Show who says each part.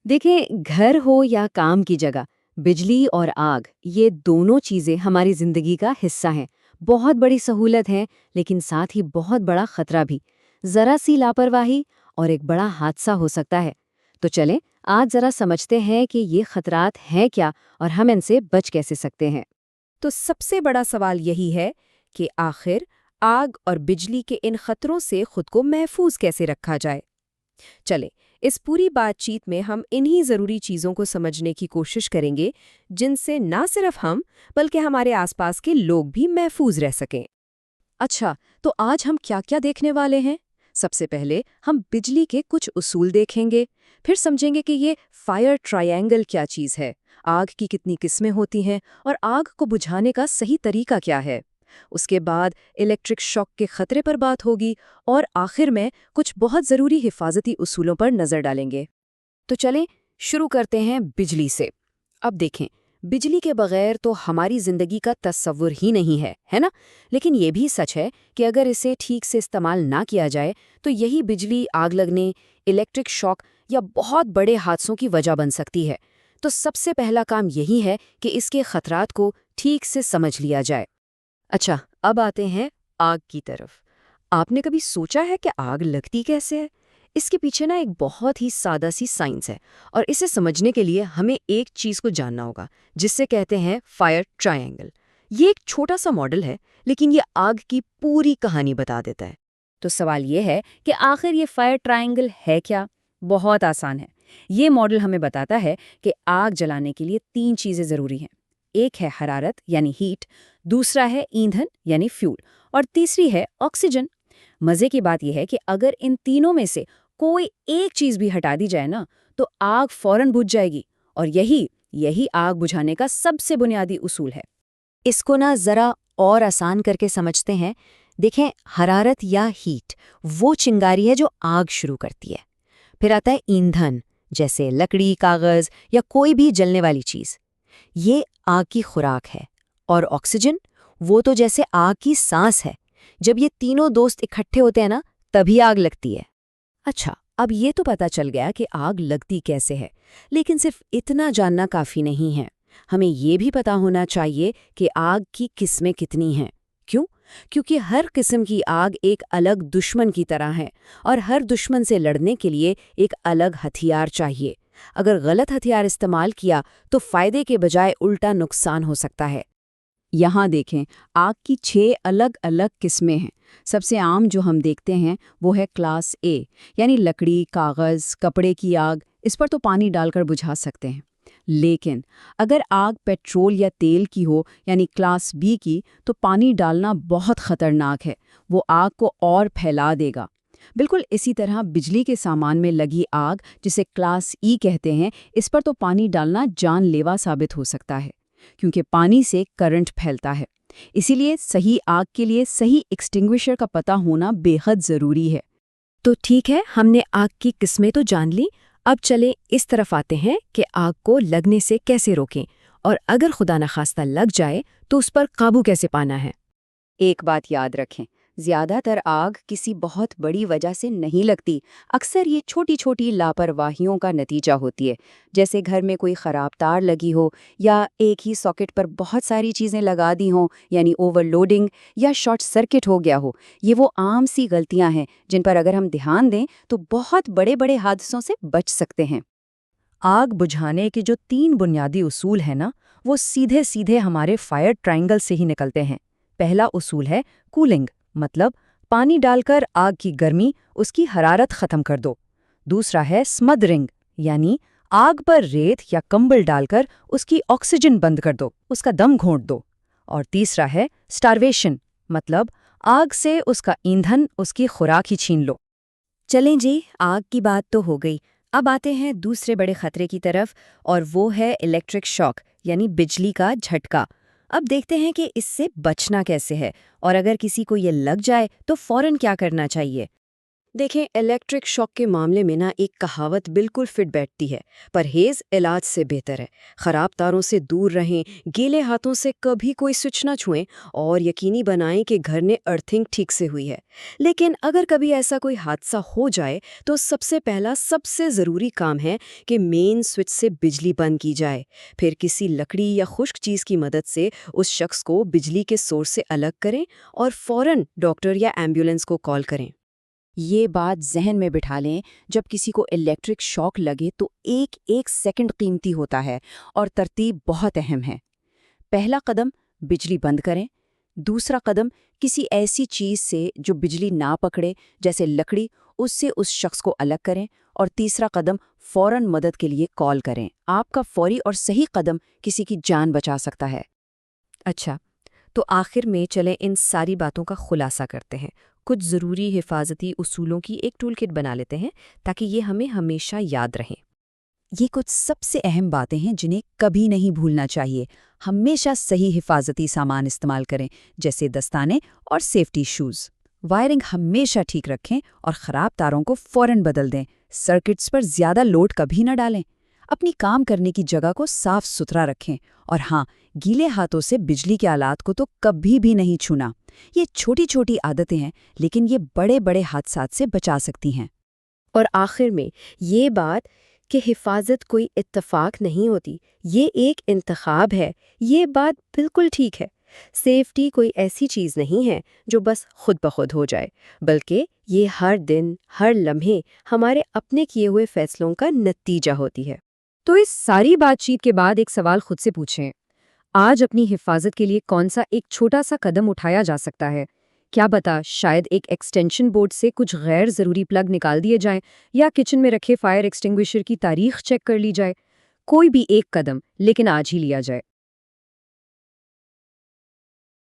Speaker 1: देखें, घर हो या काम की जगह, बिजली और आग ये दोनों चीजें हमारी जिंदगी का हिस्सा हैं। बहुत बड़ी सहूलत है, लेकिन साथ ही बहुत बड़ा खतरा भी। जरा सी लापरवाही और एक बड़ा हादसा हो सकता है। तो चलें, आज जरा समझते हैं कि ये खतरात हैं क्या और हम इनसे बच कैसे सकते हैं।
Speaker 2: तो सबसे बड़ा सवाल यही है कि आखिर आग और बिजली के इन खतरों से खुद को महफूज कैसे रखा जाए। चले, इस पूरी बातचीत में हम इन्हीं ज़रूरी चीज़ों को समझने की कोशिश करेंगे, जिनसे ना सिर्फ हम बल्कि हमारे आसपास के लोग भी महफूज रह सकें।
Speaker 1: अच्छा, तो आज हम क्या-क्या देखने वाले हैं? सबसे पहले हम बिजली के कुछ उसूल देखेंगे, फिर समझेंगे कि ये फायर ट्रायंगल क्या चीज़ है, आग की कितनी किस्में होती हैं और आग को बुझाने का सही तरीका क्या है। उसके बाद इलेक्ट्रिक शॉक के खतरे पर बात होगी और आखिर में कुछ बहुत ज़रूरी हिफाजती उसूलों पर नज़र डालेंगे। तो चलें, शुरू करते हैं बिजली से। अब देखें, बिजली के बगैर तो हमारी जिंदगी का तस्वुर ही नहीं है ना? लेकिन ये भी सच है कि अगर इसे ठीक से इस्तेमाल ना किया जाए तो यही बिजली आग लगने, इलेक्ट्रिक शॉक या बहुत बड़े हादसों की वजह बन सकती है। तो सबसे पहला काम यही है कि इसके खतरात को ठीक से समझ लिया जाए। अच्छा, अब आते हैं आग की तरफ। आपने कभी सोचा है कि आग लगती कैसे है? इसके पीछे ना एक बहुत ही सादा सी साइंस है और इसे समझने के लिए हमें एक चीज को जानना होगा, जिससे कहते हैं फायर ट्रायंगल। ये एक छोटा सा मॉडल है, लेकिन ये आग की पूरी कहानी बता देता है। तो सवाल ये है कि आखिर ये फायर ट्रायंगल है क्या? बहुत आसान है। ये मॉडल हमें बताता है कि आग जलाने के लिए तीन चीजें जरूरी हैं। एक है हरारत यानी हीट, दूसरा है ईंधन यानी फ्यूल और तीसरी है ऑक्सीजन। मजे की बात यह है कि अगर इन तीनों में से कोई एक चीज भी हटा दी जाए ना, तो आग फौरन बुझ जाएगी। और यही यही आग बुझाने का सबसे बुनियादी उसूल है। इसको ना जरा और आसान करके समझते हैं। देखें, हरारत या हीट वो चिंगारी है जो आग शुरू करती है। फिर आता है ईंधन, जैसे लकड़ी, कागज या कोई भी जलने वाली चीज। ये आग की खुराक है। और ऑक्सीजन, वो तो जैसे आग की सांस है। जब ये तीनों दोस्त इकट्ठे होते हैं ना, तभी आग लगती है। अच्छा, अब ये तो पता चल गया कि आग लगती कैसे है, लेकिन सिर्फ इतना जानना काफी नहीं है। हमें ये भी पता होना चाहिए कि आग की किस्में कितनी हैं। क्यों? क्योंकि हर किस्म की आग एक अलग दुश्मन की तरह है और हर दुश्मन से लड़ने के लिए एक अलग हथियार चाहिए। अगर गलत हथियार इस्तेमाल किया तो फायदे के बजाय उल्टा नुकसान हो सकता है। यहाँ देखें, आग की 6 अलग-अलग किस्में हैं। सबसे आम जो हम देखते हैं वो है क्लास ए, यानी लकड़ी, कागज़, कपड़े की आग। इस पर तो पानी डालकर बुझा सकते हैं। लेकिन अगर आग पेट्रोल या तेल की हो, यानी क्लास बी की, तो पानी डालना बहुत खतरनाक है। वो आग को और फैला देगा। बिल्कुल इसी तरह बिजली के सामान में लगी आग, जिसे क्लास ई कहते हैं, इस पर तो पानी डालना जानलेवा साबित हो सकता है, क्योंकि पानी से करंट फैलता है। इसीलिए सही आग के लिए सही एक्सटिंग्विशर का पता होना बेहद ज़रूरी है। तो ठीक है, हमने आग की किस्में तो जान ली। अब चले इस तरफ आते हैं कि आग को लगने से कैसे रोकें और अगर खुदा न खास्ता लग जाए तो उस पर काबू कैसे पाना है। एक बात याद रखें, ज्यादातर आग किसी बहुत बड़ी वजह से नहीं लगती। अक्सर ये छोटी छोटी लापरवाहियों का नतीजा होती है। जैसे घर में कोई ख़राब तार लगी हो, या एक ही सॉकेट पर बहुत सारी चीज़ें लगा दी हों, यानी ओवरलोडिंग, या शॉर्ट सर्किट हो गया हो। ये वो आम सी गलतियां हैं जिन पर अगर हम ध्यान दें तो बहुत बड़े बड़े हादसों से बच सकते हैं। आग बुझाने के जो 3 बुनियादी उसूल हैं ना, वो सीधे सीधे हमारे फायर ट्रायंगल से ही निकलते हैं। पहला उसूल है कूलिंग, मतलब पानी डालकर आग की गर्मी, उसकी हरारत खत्म कर दो। दूसरा है स्मदरिंग, यानी आग पर रेत या कंबल डालकर उसकी ऑक्सीजन बंद कर दो, उसका दम घोंट दो। और तीसरा है स्टार्वेशन, मतलब आग से उसका ईंधन, उसकी खुराक ही छीन लो। चलें जी, आग की बात तो हो गई। अब आते हैं दूसरे बड़े खतरे की तरफ, और वो है इलेक्ट्रिक शॉक, यानी बिजली का झटका। अब देखते हैं कि इससे बचना कैसे है और अगर किसी को ये लग जाए तो फौरन क्या करना चाहिए। देखें, इलेक्ट्रिक शॉक के मामले में ना एक कहावत बिल्कुल फिट बैठती है, परहेज इलाज से बेहतर है। खराब तारों से दूर रहें, गीले हाथों से कभी कोई स्विच ना छुएं और यकीनी बनाएं कि घर में अर्थिंग ठीक से हुई है। लेकिन अगर कभी ऐसा कोई हादसा हो जाए तो सबसे पहला सबसे ज़रूरी काम है कि मेन स्विच से बिजली बंद की जाए। फिर किसी लकड़ी या खुश्क चीज़ की मदद से उस शख्स को बिजली के सोर्स से अलग करें और फौरन डॉक्टर या एम्बुलेंस को कॉल करें।
Speaker 3: ये बात जहन में बिठा लें, जब किसी को इलेक्ट्रिक शॉक लगे तो एक एक सेकंड कीमती होता है और तरतीब बहुत अहम है। पहला कदम बिजली बंद करें। दूसरा कदम किसी ऐसी चीज़ से जो बिजली ना पकड़े जैसे लकड़ी, उससे उस शख्स को अलग करें। और तीसरा कदम फौरन मदद के लिए कॉल करें। आपका फौरी और सही कदम किसी की जान बचा सकता है।
Speaker 2: अच्छा, तो आखिर में चलें इन सारी बातों का खुलासा करते हैं। कुछ ज़रूरी हिफाजती उसूलों की एक टूलकिट बना लेते हैं ताकि ये हमें हमेशा याद रहें।
Speaker 3: ये कुछ सबसे अहम बातें हैं जिन्हें कभी नहीं भूलना चाहिए। हमेशा सही हिफाजती सामान इस्तेमाल करें, जैसे दस्ताने और सेफ्टी शूज़। वायरिंग हमेशा ठीक रखें और ख़राब तारों को फ़ौरन बदल दें। सर्किट्स पर ज़्यादा लोड कभी न डालें। अपनी काम करने की जगह को साफ सुथरा रखें। और हाँ, गीले हाथों से बिजली के आलात को तो कभी भी नहीं छूना। ये छोटी छोटी आदतें हैं, लेकिन ये बड़े बड़े हादसात से बचा सकती हैं।
Speaker 2: और आखिर में ये बात कि हिफाजत कोई इत्तफाक नहीं होती, ये एक इंतखाब है, ये बात बिल्कुल ठीक है। सेफ्टी कोई ऐसी चीज़ नहीं है जो बस खुद ब खुद हो जाए, बल्कि ये हर दिन, हर लम्हे हमारे अपने किए हुए फैसलों का नतीजा होती है। तो इस सारी बातचीत के बाद एक सवाल खुद से पूछें, आज अपनी हिफाजत के लिए कौन सा एक छोटा सा कदम उठाया जा सकता है? क्या पता शायद एक एक्सटेंशन बोर्ड से कुछ गैर ज़रूरी प्लग निकाल दिए जाएं, या किचन में रखे फायर एक्सटिंग्विशर की तारीख चेक कर ली जाए। कोई भी एक कदम, लेकिन आज ही लिया जाए।